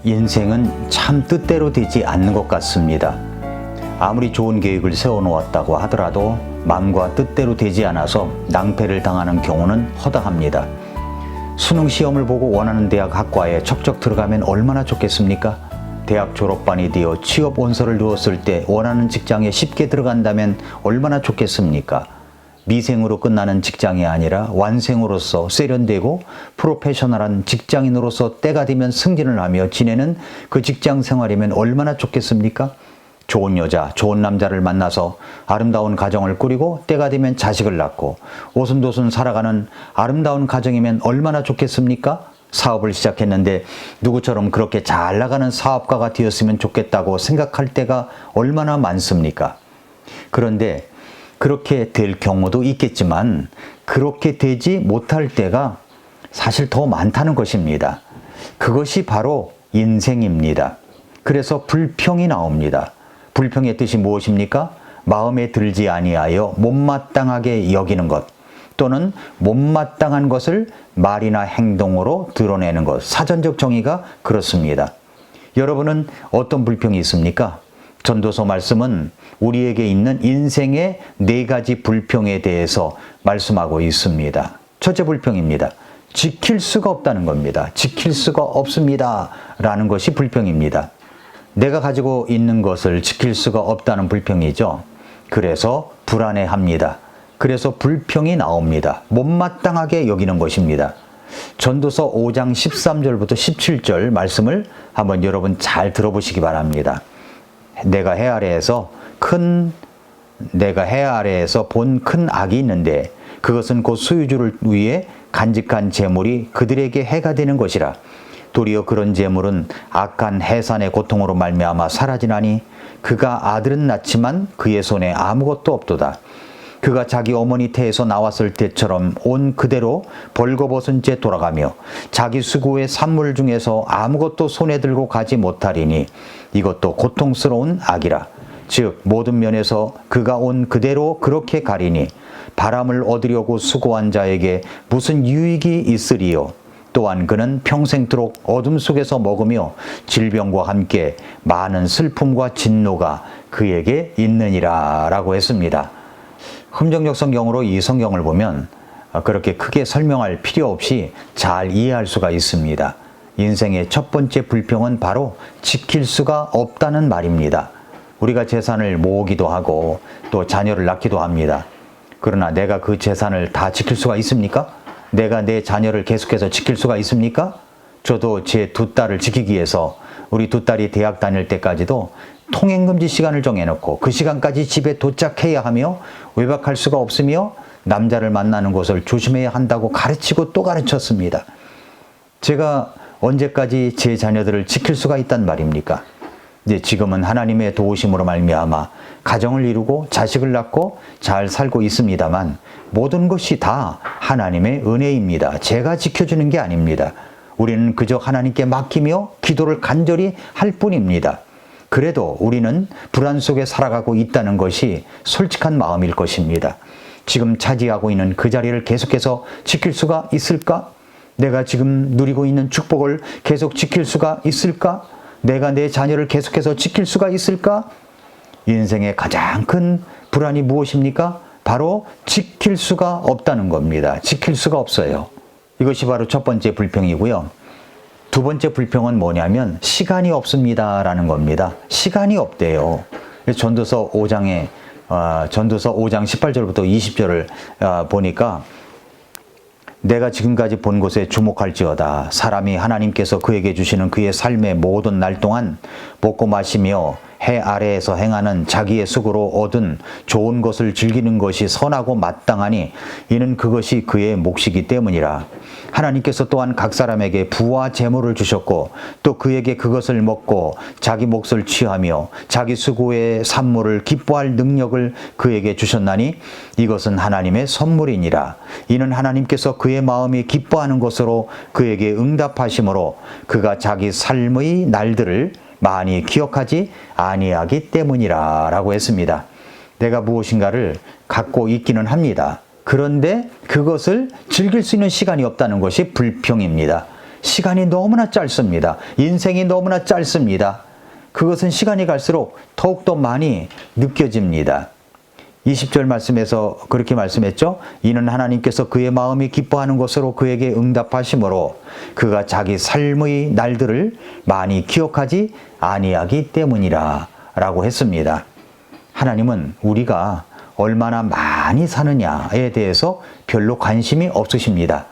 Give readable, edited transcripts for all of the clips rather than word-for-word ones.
인생은 참 뜻대로 되지 않는 것 같습니다. 아무리 좋은 계획을 세워놓았다고 하더라도 마음과 뜻대로 되지 않아서 낭패를 당하는 경우는 허다합니다. 수능 시험을 보고 원하는 대학 학과에 척척 들어가면 얼마나 좋겠습니까? 대학 졸업반이 되어 취업 원서를 넣었을 때 원하는 직장에 쉽게 들어간다면 얼마나 좋겠습니까? 미생으로 끝나는 직장이 아니라 완생으로서 세련되고 프로페셔널한 직장인으로서 때가 되면 승진을 하며 지내는 그 직장 생활이면 얼마나 좋겠습니까? 좋은 여자, 좋은 남자를 만나서 아름다운 가정을 꾸리고 때가 되면 자식을 낳고 오순도순 살아가는 아름다운 가정이면 얼마나 좋겠습니까? 사업을 시작했는데 누구처럼 그렇게 잘 나가는 사업가가 되었으면 좋겠다고 생각할 때가 얼마나 많습니까? 그런데 그렇게 될 경우도 있겠지만 그렇게 되지 못할 때가 사실 더 많다는 것입니다. 그것이 바로 인생입니다. 그래서 불평이 나옵니다. 불평의 뜻이 무엇입니까? 마음에 들지 아니하여 못마땅하게 여기는 것 또는 못마땅한 것을 말이나 행동으로 드러내는 것. 사전적 정의가 그렇습니다. 여러분은 어떤 불평이 있습니까? 전도서 말씀은 우리에게 있는 인생의 4가지 불평에 대해서 말씀하고 있습니다. 첫째 불평입니다. 지킬 수가 없다는 겁니다. 지킬 수가 없습니다. 라는 것이 불평입니다. 내가 가지고 있는 것을 지킬 수가 없다는 불평이죠. 그래서 불안해합니다. 그래서 불평이 나옵니다. 못마땅하게 여기는 것입니다. 전도서 5장 13절부터 17절 말씀을 한번 여러분 잘 들어보시기 바랍니다. 내가 해 아래에서 본 큰 악이 있는데 그것은 곧 소유주를 위해 간직한 재물이 그들에게 해가 되는 것이라. 도리어 그런 재물은 악한 해산의 고통으로 말미암아 사라지나니 그가 아들은 낳지만 그의 손에 아무것도 없도다. 그가 자기 어머니 태에서 나왔을 때처럼 온 그대로 벌거벗은 채 돌아가며 자기 수고의 산물 중에서 아무것도 손에 들고 가지 못하리니 이것도 고통스러운 악이라. 즉 모든 면에서 그가 온 그대로 그렇게 가리니 바람을 얻으려고 수고한 자에게 무슨 유익이 있으리요. 또한 그는 평생토록 어둠 속에서 먹으며 질병과 함께 많은 슬픔과 진노가 그에게 있느니라 라고 했습니다. 흠정적 성경으로 이 성경을 보면 그렇게 크게 설명할 필요 없이 잘 이해할 수가 있습니다. 인생의 첫 번째 불평은 바로 지킬 수가 없다는 말입니다. 우리가 재산을 모으기도 하고 또 자녀를 낳기도 합니다. 그러나 내가 그 재산을 다 지킬 수가 있습니까? 내가 내 자녀를 계속해서 지킬 수가 있습니까? 저도 제 2딸을 지키기 위해서 우리 2딸이 대학 다닐 때까지도 통행금지 시간을 정해놓고 그 시간까지 집에 도착해야 하며 외박할 수가 없으며 남자를 만나는 것을 조심해야 한다고 가르치고 또 가르쳤습니다. 제가 언제까지 제 자녀들을 지킬 수가 있단 말입니까? 이제 지금은 하나님의 도우심으로 말미암아 가정을 이루고 자식을 낳고 잘 살고 있습니다만 모든 것이 다 하나님의 은혜입니다. 제가 지켜주는 게 아닙니다. 우리는 그저 하나님께 맡기며 기도를 간절히 할 뿐입니다. 그래도 우리는 불안 속에 살아가고 있다는 것이 솔직한 마음일 것입니다. 지금 차지하고 있는 그 자리를 계속해서 지킬 수가 있을까? 내가 지금 누리고 있는 축복을 계속 지킬 수가 있을까? 내가 내 자녀를 계속해서 지킬 수가 있을까? 인생의 가장 큰 불안이 무엇입니까? 바로 지킬 수가 없다는 겁니다. 지킬 수가 없어요. 이것이 바로 첫 번째 불평이고요. 두 번째 불평은 뭐냐면 시간이 없습니다 라는 겁니다. 시간이 없대요. 전도서 5장 18절부터 20절을 보니까 내가 지금까지 본 곳에 주목할지어다. 사람이 하나님께서 그에게 주시는 그의 삶의 모든 날 동안 먹고 마시며 해 아래에서 행하는 자기의 수고로 얻은 좋은 것을 즐기는 것이 선하고 마땅하니 이는 그것이 그의 몫이기 때문이라. 하나님께서 또한 각 사람에게 부와 재물을 주셨고 또 그에게 그것을 먹고 자기 몫을 취하며 자기 수고의 산물을 기뻐할 능력을 그에게 주셨나니 이것은 하나님의 선물이니라. 이는 하나님께서 그의 마음이 기뻐하는 것으로 그에게 응답하심으로 그가 자기 삶의 날들을 많이 기억하지 아니하기 때문이라 라고 했습니다. 내가 무엇인가를 갖고 있기는 합니다. 그런데 그것을 즐길 수 있는 시간이 없다는 것이 불평입니다. 시간이 너무나 짧습니다. 인생이 너무나 짧습니다. 그것은 시간이 갈수록 더욱더 많이 느껴집니다. 20절 말씀에서 그렇게 말씀했죠. 이는 하나님께서 그의 마음이 기뻐하는 것으로 그에게 응답하심으로 그가 자기 삶의 날들을 많이 기억하지 아니하기 때문이라 라고 했습니다. 하나님은 우리가 얼마나 많이 사느냐에 대해서 별로 관심이 없으십니다.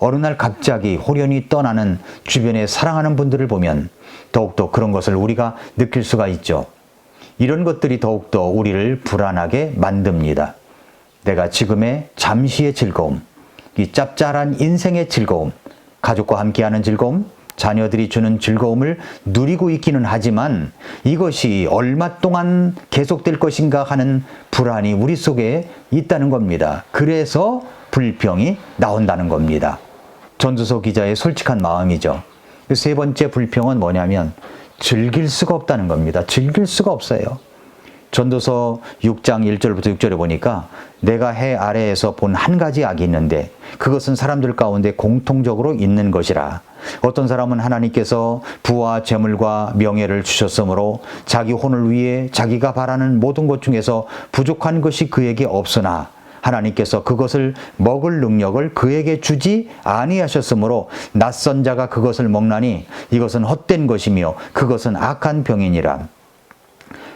어느 날 갑자기 홀연히 떠나는 주변에 사랑하는 분들을 보면 더욱더 그런 것을 우리가 느낄 수가 있죠. 이런 것들이 더욱더 우리를 불안하게 만듭니다. 내가 지금의 잠시의 즐거움, 이 짭짤한 인생의 즐거움, 가족과 함께하는 즐거움, 자녀들이 주는 즐거움을 누리고 있기는 하지만 이것이 얼마 동안 계속될 것인가 하는 불안이 우리 속에 있다는 겁니다. 그래서 불평이 나온다는 겁니다. 전도서 기자의 솔직한 마음이죠. 세 번째 불평은 뭐냐면 즐길 수가 없다는 겁니다. 즐길 수가 없어요. 전도서 6장 1절부터 6절에 보니까 내가 해 아래에서 본 한 가지 악이 있는데 그것은 사람들 가운데 공통적으로 있는 것이라. 어떤 사람은 하나님께서 부와 재물과 명예를 주셨으므로 자기 혼을 위해 자기가 바라는 모든 것 중에서 부족한 것이 그에게 없으나 하나님께서 그것을 먹을 능력을 그에게 주지 아니하셨으므로 낯선 자가 그것을 먹나니 이것은 헛된 것이며 그것은 악한 병이니라.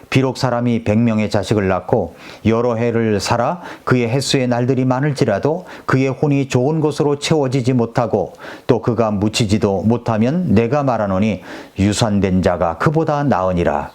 비록 사람이 100명의 자식을 낳고 여러 해를 살아 그의 횟수의 날들이 많을지라도 그의 혼이 좋은 것으로 채워지지 못하고 또 그가 묻히지도 못하면 내가 말하노니 유산된 자가 그보다 나으니라.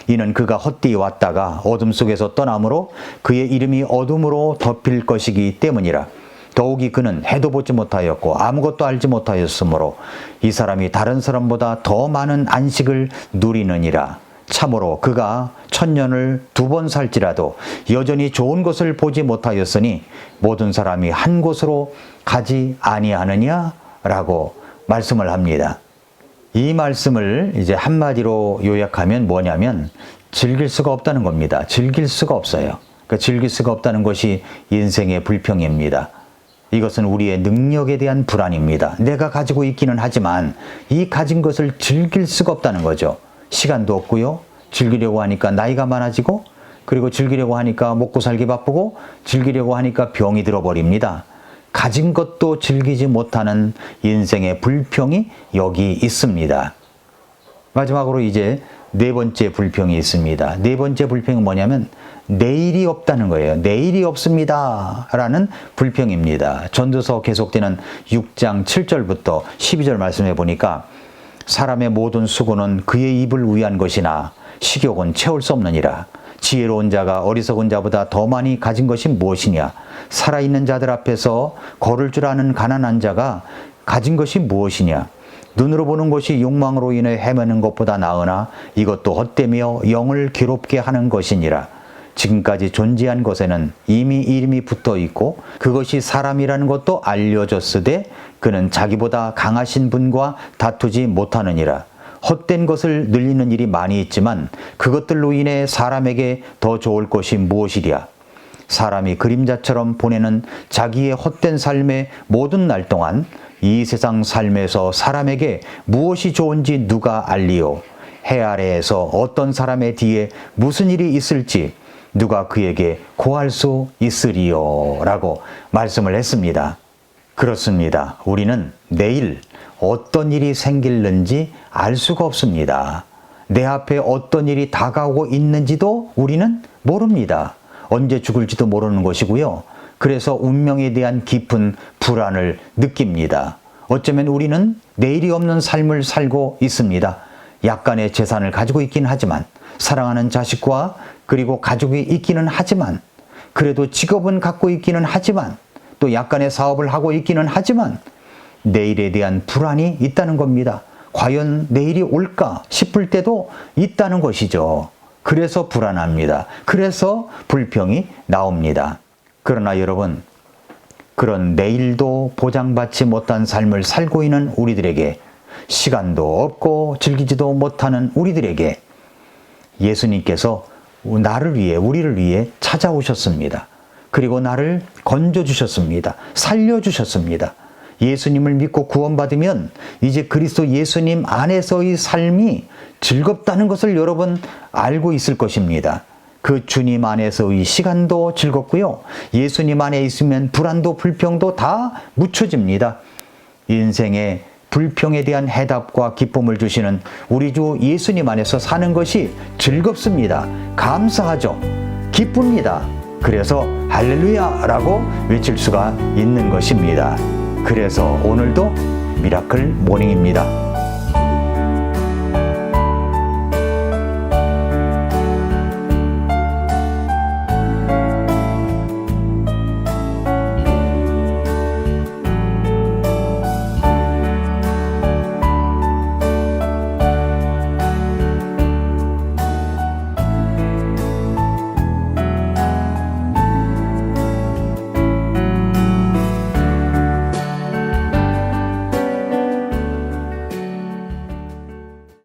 이는 그가 헛되이 왔다가 어둠 속에서 떠남으로 그의 이름이 어둠으로 덮일 것이기 때문이라. 더욱이 그는 해도 보지 못하였고 아무것도 알지 못하였으므로 이 사람이 다른 사람보다 더 많은 안식을 누리느니라. 참으로 그가 1000년을 2번 살지라도 여전히 좋은 것을 보지 못하였으니 모든 사람이 한 곳으로 가지 아니하느냐라고 말씀을 합니다. 이 말씀을 이제 한마디로 요약하면 뭐냐면 즐길 수가 없다는 겁니다. 즐길 수가 없어요. 그러니까 즐길 수가 없다는 것이 인생의 불평입니다. 이것은 우리의 능력에 대한 불안입니다. 내가 가지고 있기는 하지만 이 가진 것을 즐길 수가 없다는 거죠. 시간도 없고요. 즐기려고 하니까 나이가 많아지고 그리고 즐기려고 하니까 먹고 살기 바쁘고 즐기려고 하니까 병이 들어버립니다. 가진 것도 즐기지 못하는 인생의 불평이 여기 있습니다. 마지막으로 이제 네 번째 불평이 있습니다. 네 번째 불평은 뭐냐면 내일이 없다는 거예요. 내일이 없습니다 라는 불평입니다. 전도서 계속되는 6장 7절부터 12절 말씀해 보니까 사람의 모든 수고는 그의 입을 위한 것이나 식욕은 채울 수 없느니라. 지혜로운 자가 어리석은 자보다 더 많이 가진 것이 무엇이냐? 살아있는 자들 앞에서 걸을 줄 아는 가난한 자가 가진 것이 무엇이냐? 눈으로 보는 것이 욕망으로 인해 헤매는 것보다 나으나 이것도 헛되며 영을 괴롭게 하는 것이니라. 지금까지 존재한 것에는 이미 이름이 붙어 있고 그것이 사람이라는 것도 알려졌으되 그는 자기보다 강하신 분과 다투지 못하느니라. 헛된 것을 늘리는 일이 많이 있지만 그것들로 인해 사람에게 더 좋을 것이 무엇이랴. 사람이 그림자처럼 보내는 자기의 헛된 삶의 모든 날 동안 이 세상 삶에서 사람에게 무엇이 좋은지 누가 알리요. 해 아래에서 어떤 사람의 뒤에 무슨 일이 있을지 누가 그에게 고할 수 있으리요 라고 말씀을 했습니다. 그렇습니다. 우리는 내일 어떤 일이 생길는지 알 수가 없습니다. 내 앞에 어떤 일이 다가오고 있는지도 우리는 모릅니다. 언제 죽을지도 모르는 것이고요. 그래서 운명에 대한 깊은 불안을 느낍니다. 어쩌면 우리는 내일이 없는 삶을 살고 있습니다. 약간의 재산을 가지고 있긴 하지만 사랑하는 자식과 그리고 가족이 있기는 하지만 그래도 직업은 갖고 있기는 하지만 또 약간의 사업을 하고 있기는 하지만 내일에 대한 불안이 있다는 겁니다. 과연 내일이 올까 싶을 때도 있다는 것이죠. 그래서 불안합니다. 그래서 불평이 나옵니다. 그러나 여러분, 그런 내일도 보장받지 못한 삶을 살고 있는 우리들에게 시간도 없고 즐기지도 못하는 우리들에게 예수님께서 나를 위해 우리를 위해 찾아오셨습니다. 그리고 나를 건져주셨습니다. 살려주셨습니다. 예수님을 믿고 구원받으면 이제 그리스도 예수님 안에서의 삶이 즐겁다는 것을 여러분 알고 있을 것입니다. 그 주님 안에서의 시간도 즐겁고요. 예수님 안에 있으면 불안도 불평도 다 묻혀집니다. 인생의 불평에 대한 해답과 기쁨을 주시는 우리 주 예수님 안에서 사는 것이 즐겁습니다. 감사하죠. 기쁩니다. 그래서 할렐루야라고 외칠 수가 있는 것입니다. 그래서 오늘도 미라클 모닝입니다.